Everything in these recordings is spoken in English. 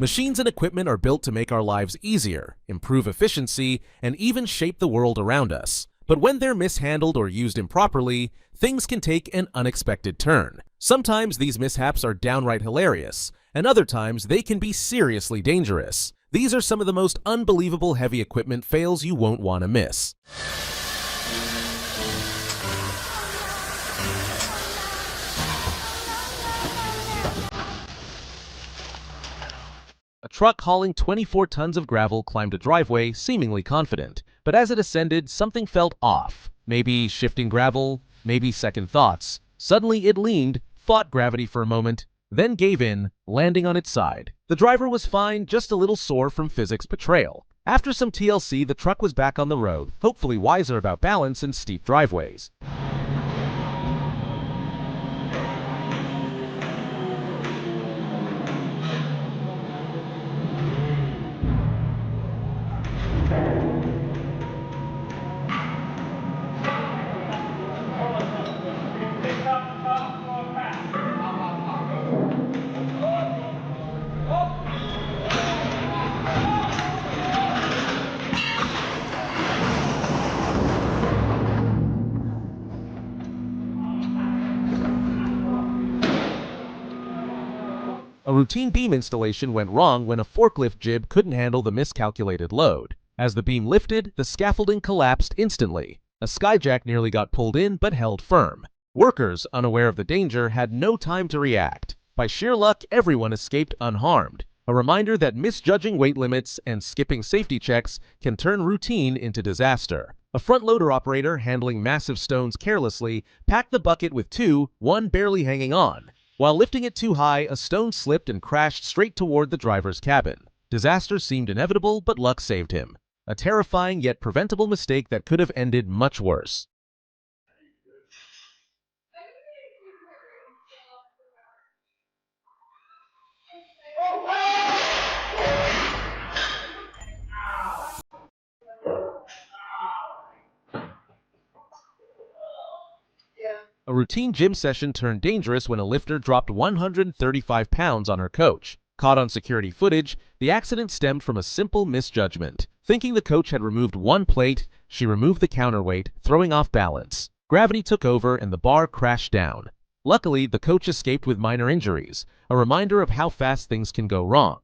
Machines and equipment are built to make our lives easier, improve efficiency, and even shape the world around us. But when they're mishandled or used improperly, things can take an unexpected turn. Sometimes these mishaps are downright hilarious, and other times they can be seriously dangerous. These are some of the most unbelievable heavy equipment fails you won't want to miss. A truck hauling 24 tons of gravel climbed a driveway, seemingly confident. But as it ascended, something felt off. Maybe shifting gravel, maybe second thoughts. Suddenly it leaned, fought gravity for a moment, then gave in, landing on its side. The driver was fine, just a little sore from physics betrayal. After some TLC, the truck was back on the road, hopefully wiser about balance and steep driveways. A routine beam installation went wrong when a forklift jib couldn't handle the miscalculated load. As the beam lifted, the scaffolding collapsed instantly. A skyjack nearly got pulled in but held firm. Workers, unaware of the danger, had no time to react. By sheer luck, everyone escaped unharmed. A reminder that misjudging weight limits and skipping safety checks can turn routine into disaster. A front loader operator handling massive stones carelessly packed the bucket with one barely hanging on. While lifting it too high, a stone slipped and crashed straight toward the driver's cabin. Disaster seemed inevitable, but luck saved him. A terrifying yet preventable mistake that could have ended much worse. A routine gym session turned dangerous when a lifter dropped 135 pounds on her coach. Caught on security footage, the accident stemmed from a simple misjudgment. Thinking the coach had removed one plate, she removed the counterweight, throwing off balance. Gravity took over and the bar crashed down. Luckily, the coach escaped with minor injuries, a reminder of how fast things can go wrong.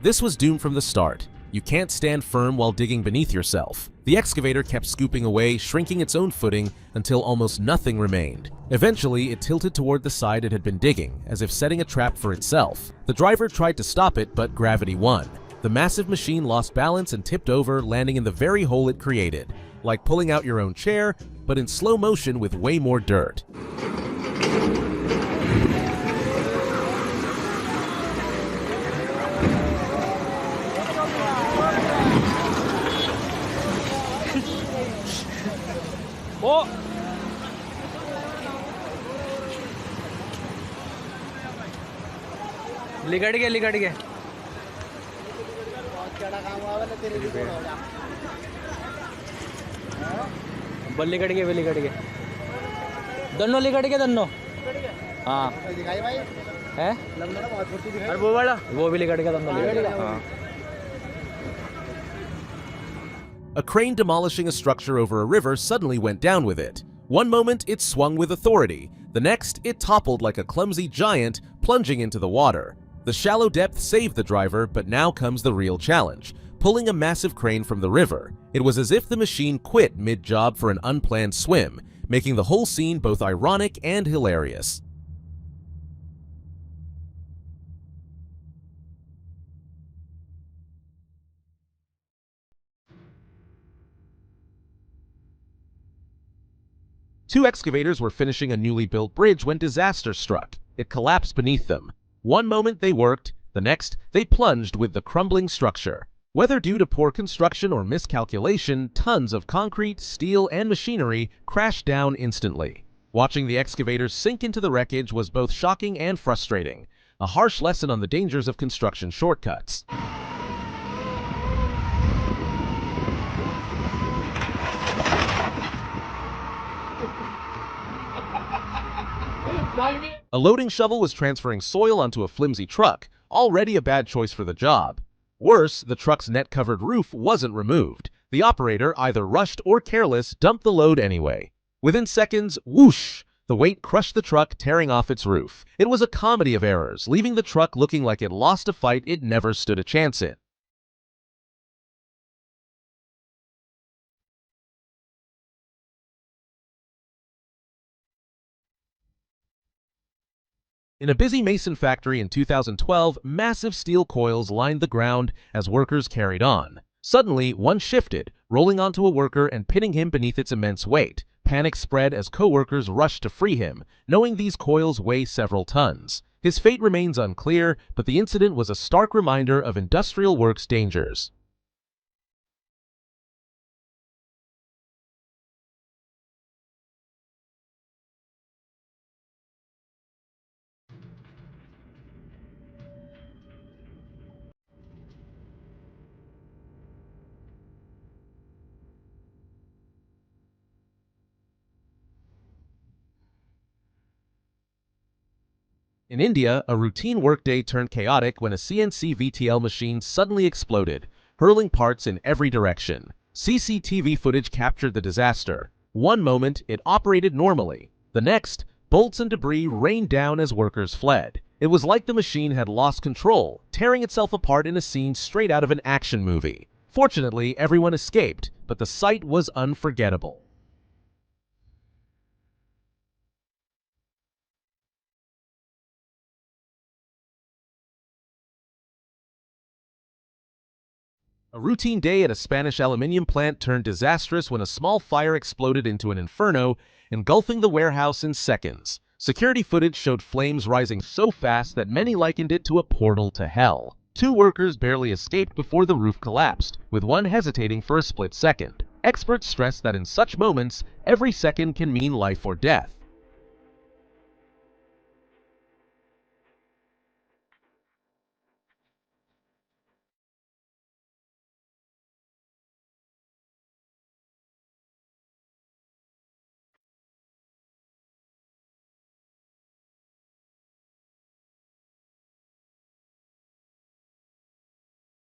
This was doomed from the start. You can't stand firm while digging beneath yourself. The excavator kept scooping away, shrinking its own footing until almost nothing remained. Eventually, it tilted toward the side it had been digging, as if setting a trap for itself. The driver tried to stop it, but gravity won. The massive machine lost balance and tipped over, landing in the very hole it created. Like pulling out your own chair, but in slow motion with way more dirt. Oh! लिगड़ गए बल लिगड़ गए दोनों लिगड़ गए दोनों हाँ है और वो वाला वो भी लिगड़ गया दोनों लिगड़ गया हाँ A crane demolishing a structure over a river suddenly went down with it. One moment, it swung with authority. The next, it toppled like a clumsy giant, plunging into the water. The shallow depth saved the driver, but now comes the real challenge, pulling a massive crane from the river. It was as if the machine quit mid-job for an unplanned swim, making the whole scene both ironic and hilarious. Two excavators were finishing a newly built bridge when disaster struck. It collapsed beneath them. One moment they worked, the next they plunged with the crumbling structure. Whether due to poor construction or miscalculation, tons of concrete, steel, and machinery crashed down instantly. Watching the excavators sink into the wreckage was both shocking and frustrating, a harsh lesson on the dangers of construction shortcuts. A loading shovel was transferring soil onto a flimsy truck, already a bad choice for the job. Worse, the truck's net-covered roof wasn't removed. The operator, either rushed or careless, dumped the load anyway. Within seconds, whoosh! The weight crushed the truck, tearing off its roof. It was a comedy of errors, leaving the truck looking like it lost a fight it never stood a chance in. In a busy mason factory in 2012, massive steel coils lined the ground as workers carried on. Suddenly, one shifted, rolling onto a worker and pinning him beneath its immense weight. Panic spread as co-workers rushed to free him, knowing these coils weigh several tons. His fate remains unclear, but the incident was a stark reminder of industrial work's dangers. In India, a routine workday turned chaotic when a CNC VTL machine suddenly exploded, hurling parts in every direction. CCTV footage captured the disaster. One moment, it operated normally. The next, bolts and debris rained down as workers fled. It was like the machine had lost control, tearing itself apart in a scene straight out of an action movie. Fortunately, everyone escaped, but the sight was unforgettable. A routine day at a Spanish aluminium plant turned disastrous when a small fire exploded into an inferno, engulfing the warehouse in seconds. Security footage showed flames rising so fast that many likened it to a portal to hell. Two workers barely escaped before the roof collapsed, with one hesitating for a split second. Experts stress that in such moments, every second can mean life or death.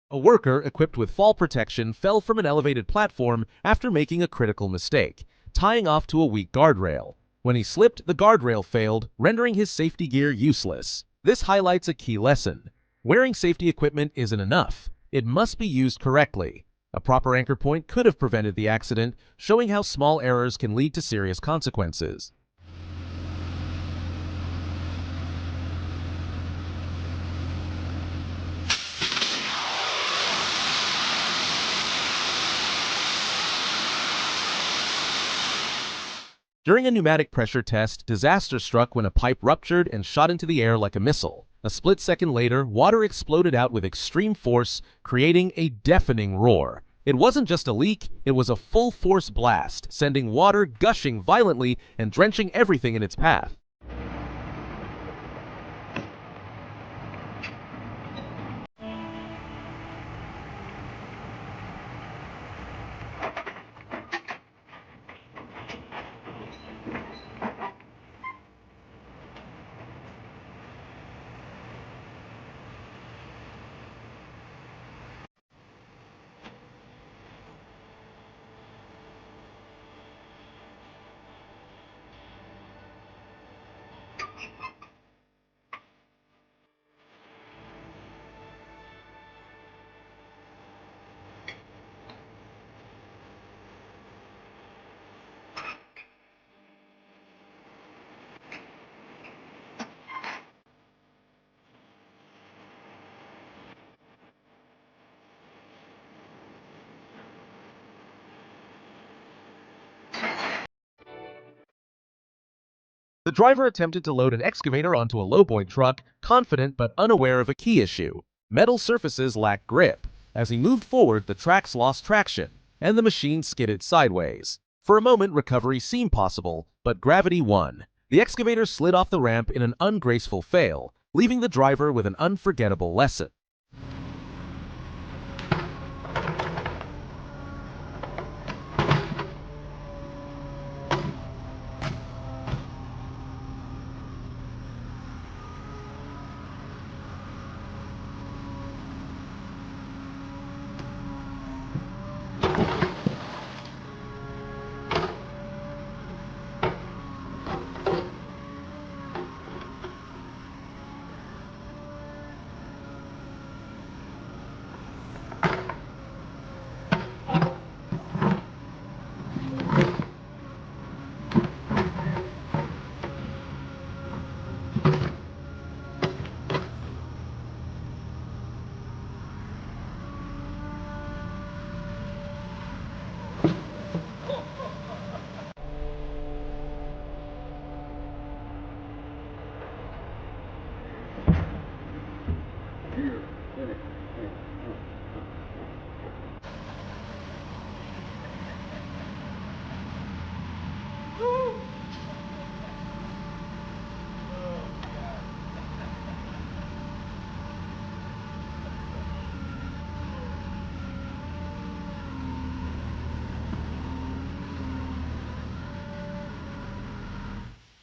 A worker equipped with fall protection fell from an elevated platform after making a critical mistake, tying off to a weak guardrail. When he slipped, the guardrail failed, rendering his safety gear useless. This highlights a key lesson. Wearing safety equipment isn't enough. It must be used correctly. A proper anchor point could have prevented the accident, showing how small errors can lead to serious consequences. During a pneumatic pressure test, disaster struck when a pipe ruptured and shot into the air like a missile. A split second later, water exploded out with extreme force, creating a deafening roar. It wasn't just a leak, it was a full-force blast, sending water gushing violently and drenching everything in its path. The driver attempted to load an excavator onto a lowboy truck, confident but unaware of a key issue. Metal surfaces lacked grip. As he moved forward, the tracks lost traction, and the machine skidded sideways. For a moment, recovery seemed possible, but gravity won. The excavator slid off the ramp in an ungraceful fail, leaving the driver with an unforgettable lesson.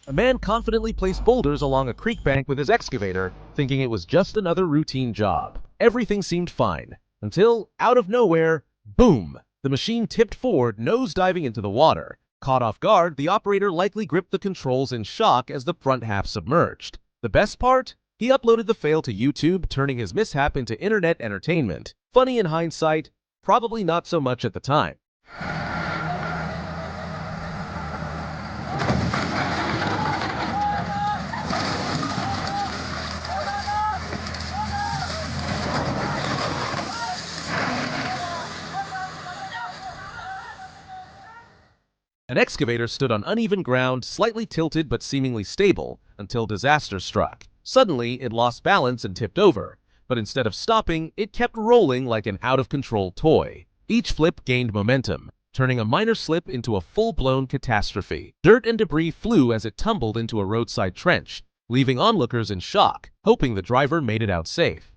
A man confidently placed boulders along a creek bank with his excavator, thinking it was just another routine job. Everything seemed fine, until, out of nowhere, boom! The machine tipped forward, nose-diving into the water. Caught off guard, the operator likely gripped the controls in shock as the front half submerged. The best part? He uploaded the fail to YouTube, turning his mishap into internet entertainment. Funny in hindsight, probably not so much at the time. An excavator stood on uneven ground, slightly tilted but seemingly stable, until disaster struck. Suddenly, it lost balance and tipped over, but instead of stopping, it kept rolling like an out-of-control toy. Each flip gained momentum, turning a minor slip into a full-blown catastrophe. Dirt and debris flew as it tumbled into a roadside trench, leaving onlookers in shock, hoping the driver made it out safe.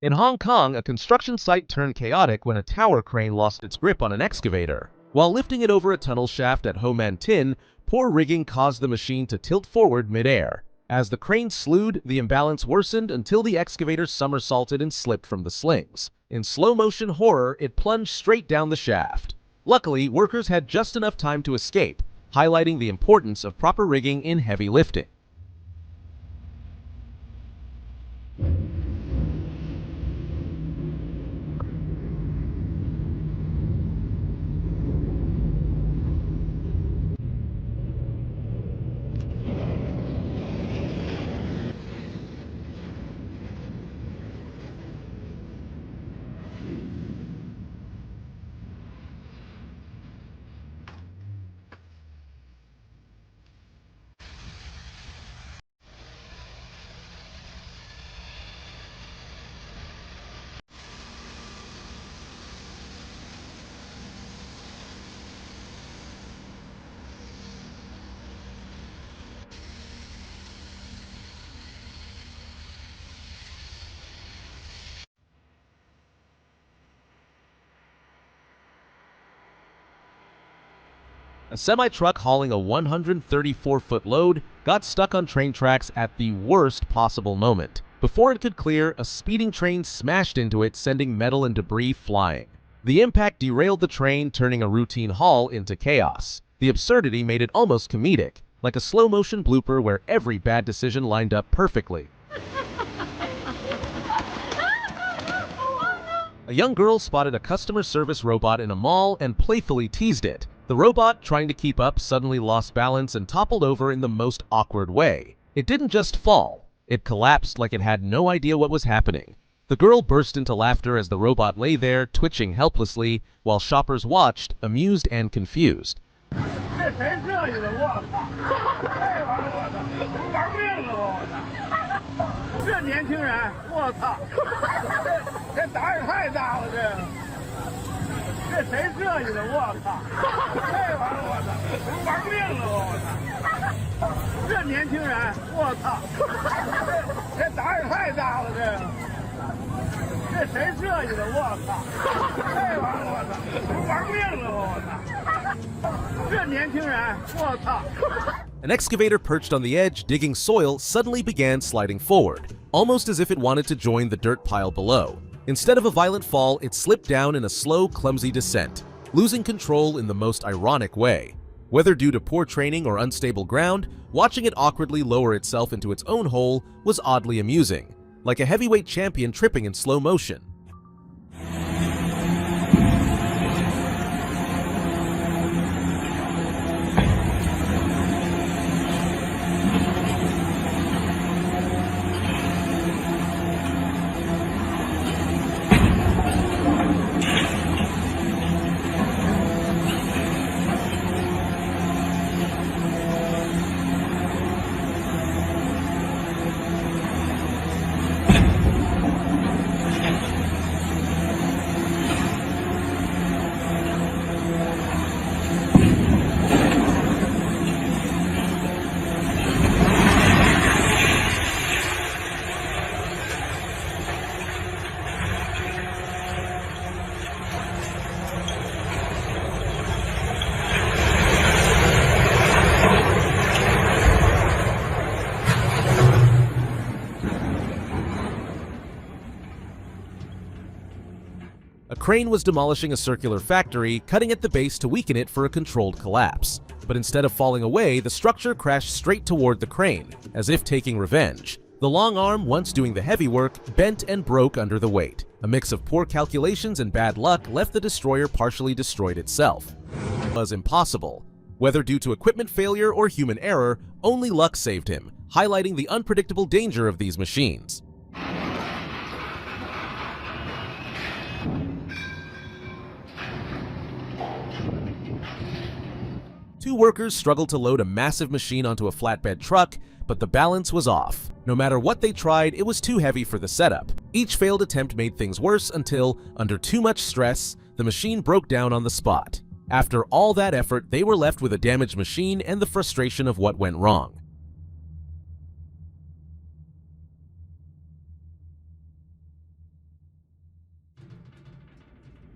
In Hong Kong, a construction site turned chaotic when a tower crane lost its grip on an excavator. While lifting it over a tunnel shaft at Ho Man Tin, poor rigging caused the machine to tilt forward mid-air. As the crane slewed, the imbalance worsened until the excavator somersaulted and slipped from the slings. In slow-motion horror, it plunged straight down the shaft. Luckily, workers had just enough time to escape, highlighting the importance of proper rigging in heavy lifting. A semi-truck hauling a 134-foot load got stuck on train tracks at the worst possible moment. Before it could clear, a speeding train smashed into it, sending metal and debris flying. The impact derailed the train, turning a routine haul into chaos. The absurdity made it almost comedic, like a slow-motion blooper where every bad decision lined up perfectly. A young girl spotted a customer service robot in a mall and playfully teased it. The robot, trying to keep up, suddenly lost balance and toppled over in the most awkward way. It didn't just fall, it collapsed like it had no idea what was happening. The girl burst into laughter as the robot lay there, twitching helplessly, while shoppers watched, amused and confused. 这谁设计的？我操！这玩意儿我操，玩命了我操！这年轻人，我操！这胆儿也太大了这谁设计的？我操！这玩意儿我操，玩命了我操！这年轻人，我操！ An excavator perched on the edge, digging soil, suddenly began sliding forward, almost as if it wanted to join the dirt pile below. Instead of a violent fall, it slipped down in a slow, clumsy descent, losing control in the most ironic way. Whether due to poor training or unstable ground, watching it awkwardly lower itself into its own hole was oddly amusing, like a heavyweight champion tripping in slow motion. A crane was demolishing a circular factory, cutting at the base to weaken it for a controlled collapse. But instead of falling away, the structure crashed straight toward the crane, as if taking revenge. The long arm, once doing the heavy work, bent and broke under the weight. A mix of poor calculations and bad luck left the destroyer partially destroyed itself. It was impossible. Whether due to equipment failure or human error, only luck saved him, highlighting the unpredictable danger of these machines. Two workers struggled to load a massive machine onto a flatbed truck, but the balance was off. No matter what they tried, it was too heavy for the setup. Each failed attempt made things worse until, under too much stress, the machine broke down on the spot. After all that effort, they were left with a damaged machine and the frustration of what went wrong.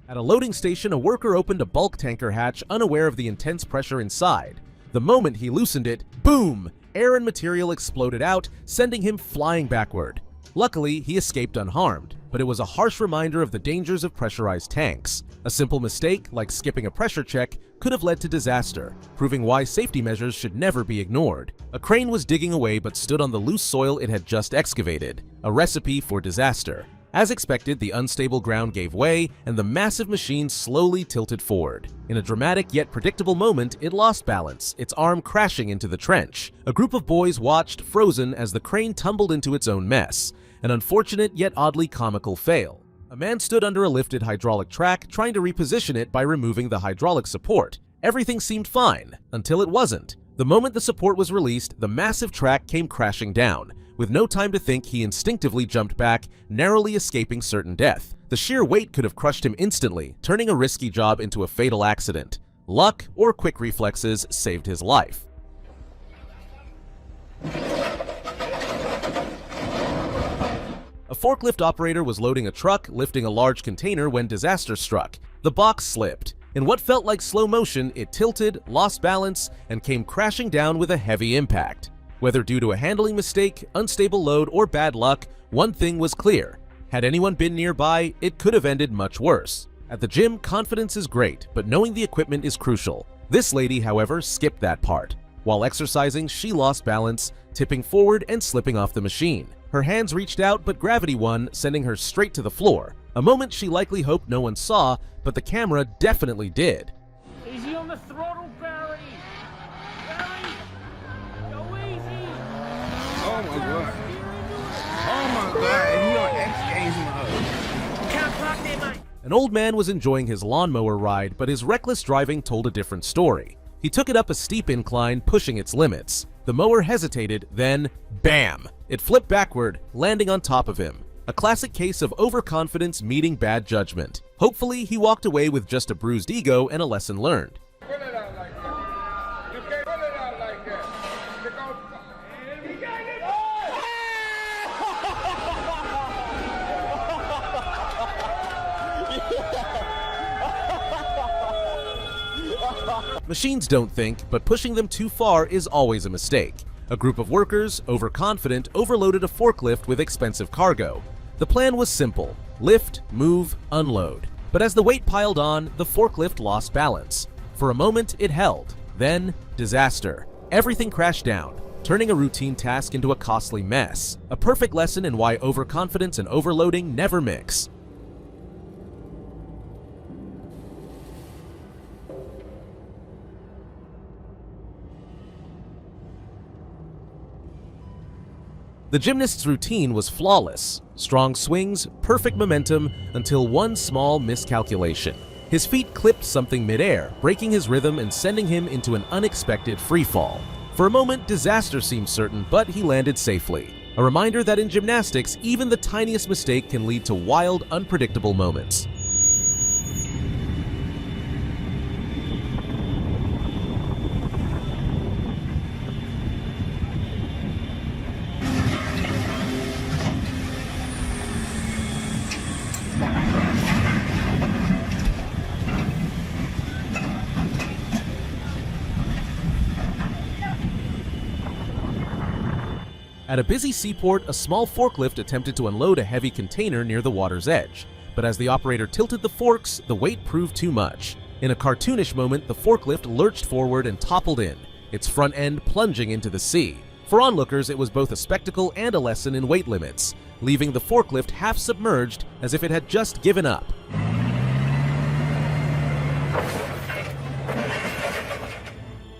At a loading station, a worker opened a bulk tanker hatch, unaware of the intense pressure inside. The moment he loosened it, boom! Air and material exploded out, sending him flying backward. Luckily, he escaped unharmed, but it was a harsh reminder of the dangers of pressurized tanks. A simple mistake, like skipping a pressure check, could have led to disaster, proving why safety measures should never be ignored. A crane was digging away but stood on the loose soil it had just excavated, a recipe for disaster. As expected, the unstable ground gave way, and the massive machine slowly tilted forward. In a dramatic yet predictable moment, it lost balance, its arm crashing into the trench. A group of boys watched, frozen, as the crane tumbled into its own mess. An unfortunate yet oddly comical fail. A man stood under a lifted hydraulic track, trying to reposition it by removing the hydraulic support. Everything seemed fine, until it wasn't. The moment the support was released, the massive track came crashing down. With no time to think, he instinctively jumped back, narrowly escaping certain death. The sheer weight could have crushed him instantly, turning a risky job into a fatal accident. Luck, or quick reflexes, saved his life. A forklift operator was loading a truck, lifting a large container when disaster struck. The box slipped. In what felt like slow motion, it tilted, lost balance, and came crashing down with a heavy impact. Whether due to a handling mistake, unstable load, or bad luck, one thing was clear. Had anyone been nearby, it could have ended much worse. At the gym, confidence is great, but knowing the equipment is crucial. This lady, however, skipped that part. While exercising, she lost balance, tipping forward and slipping off the machine. Her hands reached out, but gravity won, sending her straight to the floor. A moment she likely hoped no one saw, but the camera definitely did. Easy on the throttle, Barry. Barry, go easy. Oh my god. Oh my god, and he on X Games mode. Can't park there, mate. An old man was enjoying his lawnmower ride, but his reckless driving told a different story. He took it up a steep incline, pushing its limits. The mower hesitated, then BAM! It flipped backward, landing on top of him. A classic case of overconfidence meeting bad judgment. Hopefully, he walked away with just a bruised ego and a lesson learned. Put it out like that. You can't put it out like that. Machines don't think, but pushing them too far is always a mistake. A group of workers, overconfident, overloaded a forklift with expensive cargo. The plan was simple: lift, move, unload. But as the weight piled on, the forklift lost balance. For a moment, it held. Then, disaster. Everything crashed down, turning a routine task into a costly mess. A perfect lesson in why overconfidence and overloading never mix. The gymnast's routine was flawless. Strong swings, perfect momentum, until one small miscalculation. His feet clipped something midair, breaking his rhythm and sending him into an unexpected freefall. For a moment, disaster seemed certain, but he landed safely. A reminder that in gymnastics, even the tiniest mistake can lead to wild, unpredictable moments. At a busy seaport, a small forklift attempted to unload a heavy container near the water's edge. but as the operator tilted the forks, the weight proved too much. In a cartoonish moment, the forklift lurched forward and toppled in, its front end plunging into the sea. For onlookers, it was both a spectacle and a lesson in weight limits, leaving the forklift half submerged as if it had just given up.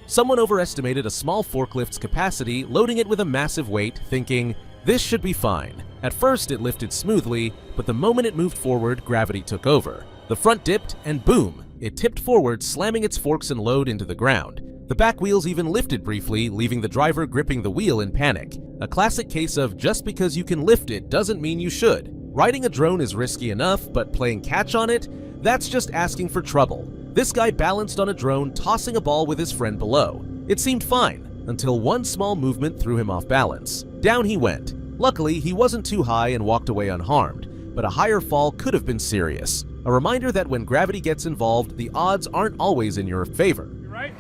Someone overestimated a small forklift's capacity, loading it with a massive weight, thinking, "This should be fine." At first, it lifted smoothly, but the moment it moved forward, gravity took over. The front dipped, and boom! It tipped forward, slamming its forks and load into the ground. The back wheels even lifted briefly, leaving the driver gripping the wheel in panic. A classic case of just because you can lift it doesn't mean you should. Riding a drone is risky enough, but playing catch on it? That's just asking for trouble. This guy balanced on a drone, tossing a ball with his friend below. It seemed fine, until one small movement threw him off balance. Down he went. Luckily, he wasn't too high and walked away unharmed, but a higher fall could have been serious. A reminder that when gravity gets involved, the odds aren't always in your favor. You're right.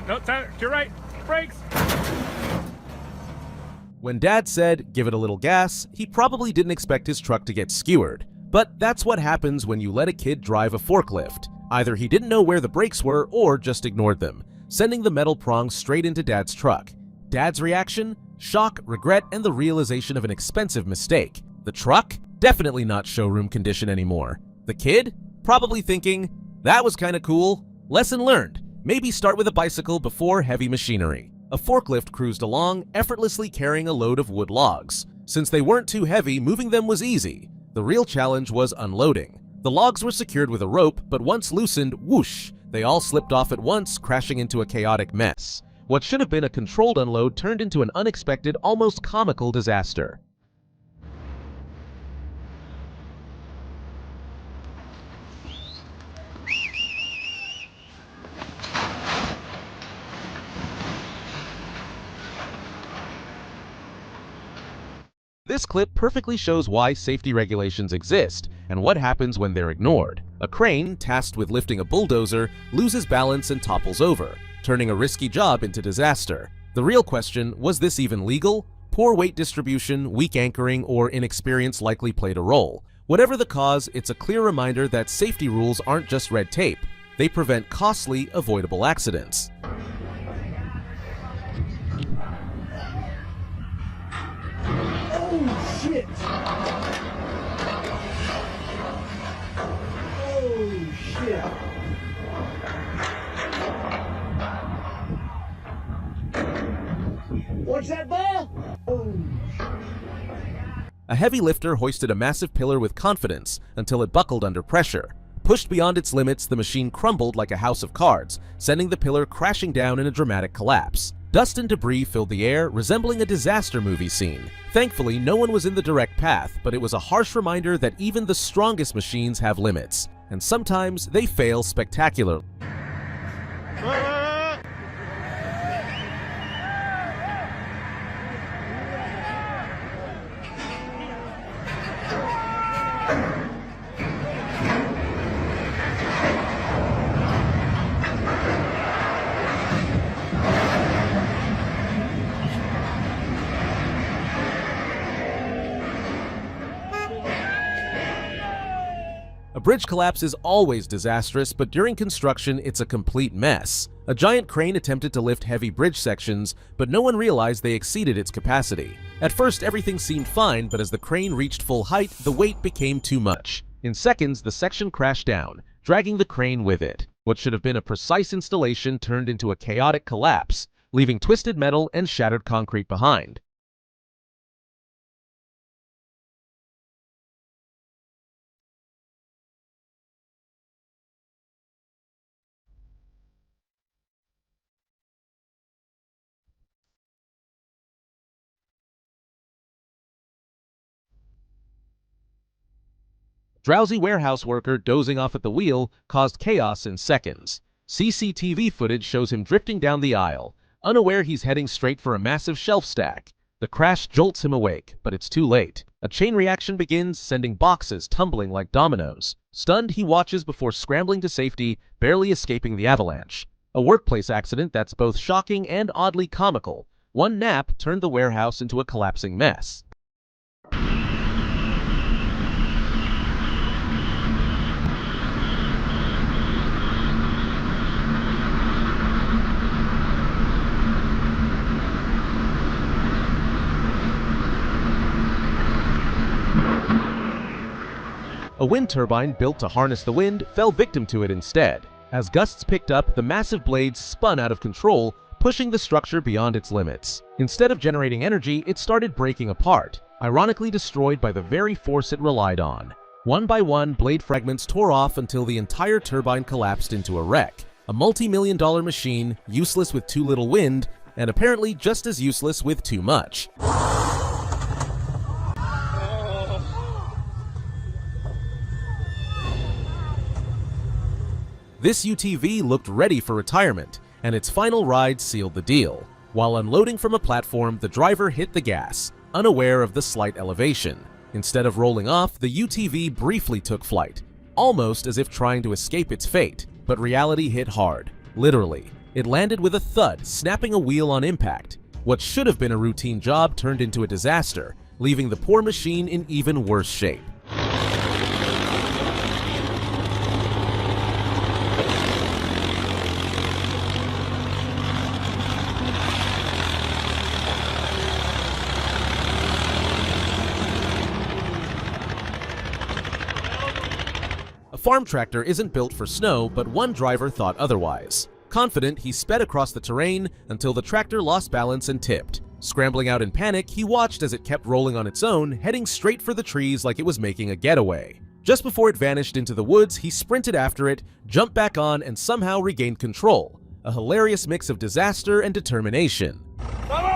No, Tyler, you're right. Brakes. When Dad said, "Give it a little gas," he probably didn't expect his truck to get skewered. But that's what happens when you let a kid drive a forklift. Either he didn't know where the brakes were or just ignored them, sending the metal prongs straight into Dad's truck. Dad's reaction? Shock, regret, and the realization of an expensive mistake. The truck? Definitely not showroom condition anymore. The kid? Probably thinking, "That was kinda cool." Lesson learned. Maybe start with a bicycle before heavy machinery. A forklift cruised along, effortlessly carrying a load of wood logs. Since they weren't too heavy, moving them was easy. The real challenge was unloading. The logs were secured with a rope, but once loosened, whoosh, they all slipped off at once, crashing into a chaotic mess. What should have been a controlled unload turned into an unexpected, almost comical disaster. This clip perfectly shows why safety regulations exist and what happens when they're ignored. A crane, tasked with lifting a bulldozer, loses balance and topples over, turning a risky job into disaster. The real question, was this even legal? Poor weight distribution, weak anchoring, or inexperience likely played a role. Whatever the cause, it's a clear reminder that safety rules aren't just red tape. They prevent costly, avoidable accidents. Oh, shit. Oh, shit. What's that ball? Oh. A heavy lifter hoisted a massive pillar with confidence until it buckled under pressure. Pushed beyond its limits, the machine crumbled like a house of cards, sending the pillar crashing down in a dramatic collapse. Dust and debris filled the air, resembling a disaster movie scene. Thankfully, no one was in the direct path, but it was a harsh reminder that even the strongest machines have limits, and sometimes they fail spectacularly. A bridge collapse is always disastrous, but during construction, it's a complete mess. A giant crane attempted to lift heavy bridge sections, but no one realized they exceeded its capacity. At first, everything seemed fine, but as the crane reached full height, the weight became too much. In seconds, the section crashed down, dragging the crane with it. What should have been a precise installation turned into a chaotic collapse, leaving twisted metal and shattered concrete behind. Drowsy warehouse worker dozing off at the wheel caused chaos in seconds. CCTV footage shows him drifting down the aisle, unaware he's heading straight for a massive shelf stack. The crash jolts him awake, but it's too late. A chain reaction begins, sending boxes tumbling like dominoes. Stunned, he watches before scrambling to safety, barely escaping the avalanche. A workplace accident that's both shocking and oddly comical. One nap turned the warehouse into a collapsing mess. A wind turbine built to harness the wind fell victim to it instead. As gusts picked up, the massive blades spun out of control, pushing the structure beyond its limits. Instead of generating energy, it started breaking apart, ironically destroyed by the very force it relied on. One by one, blade fragments tore off until the entire turbine collapsed into a wreck. A multi-million-dollar machine, useless with too little wind, and apparently just as useless with too much. This UTV looked ready for retirement, and its final ride sealed the deal. While unloading from a platform, the driver hit the gas, unaware of the slight elevation. Instead of rolling off, the UTV briefly took flight, almost as if trying to escape its fate. But reality hit hard. Literally. It landed with a thud, snapping a wheel on impact. What should have been a routine job turned into a disaster, leaving the poor machine in even worse shape. A farm tractor isn't built for snow, but one driver thought otherwise. Confident, he sped across the terrain until the tractor lost balance and tipped. Scrambling out in panic, he watched as it kept rolling on its own, heading straight for the trees like it was making a getaway. Just before it vanished into the woods, he sprinted after it, jumped back on, and somehow regained control. A hilarious mix of disaster and determination. Come on!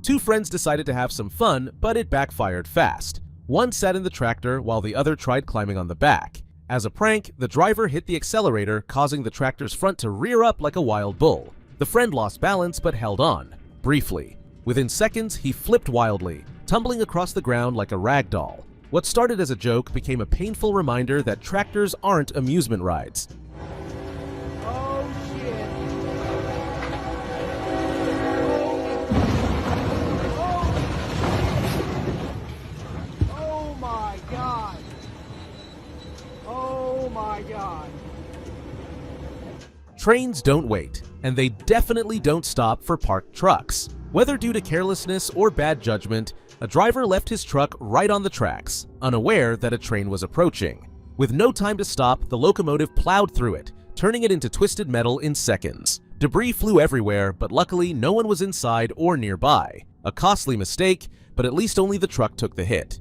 Two friends decided to have some fun, but it backfired fast. One sat in the tractor while the other tried climbing on the back. As a prank, the driver hit the accelerator, causing the tractor's front to rear up like a wild bull. The friend lost balance but held on, briefly. Within seconds, he flipped wildly, tumbling across the ground like a rag doll. What started as a joke became a painful reminder that tractors aren't amusement rides. Trains don't wait, and they definitely don't stop for parked trucks. Whether due to carelessness or bad judgment, a driver left his truck right on the tracks, unaware that a train was approaching. With no time to stop, the locomotive plowed through it, turning it into twisted metal in seconds. Debris flew everywhere, but luckily no one was inside or nearby. A costly mistake, but at least only the truck took the hit.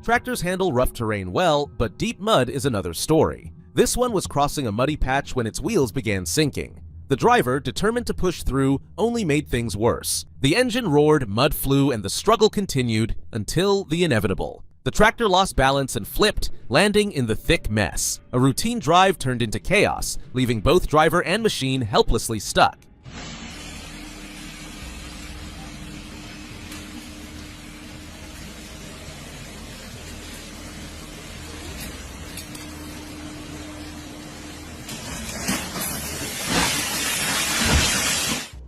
Tractors handle rough terrain well, but deep mud is another story. This one was crossing a muddy patch when its wheels began sinking. The driver, determined to push through, only made things worse. The engine roared, mud flew, and the struggle continued until the inevitable. The tractor lost balance and flipped, landing in the thick mess. A routine drive turned into chaos, leaving both driver and machine helplessly stuck.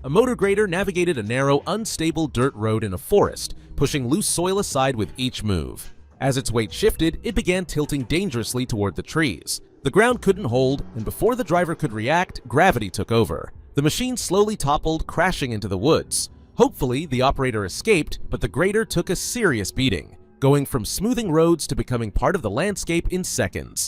A motor grader navigated a narrow, unstable dirt road in a forest, pushing loose soil aside with each move. As its weight shifted, it began tilting dangerously toward the trees. The ground couldn't hold, and before the driver could react, gravity took over. The machine slowly toppled, crashing into the woods. Hopefully, the operator escaped, but the grader took a serious beating, going from smoothing roads to becoming part of the landscape in seconds.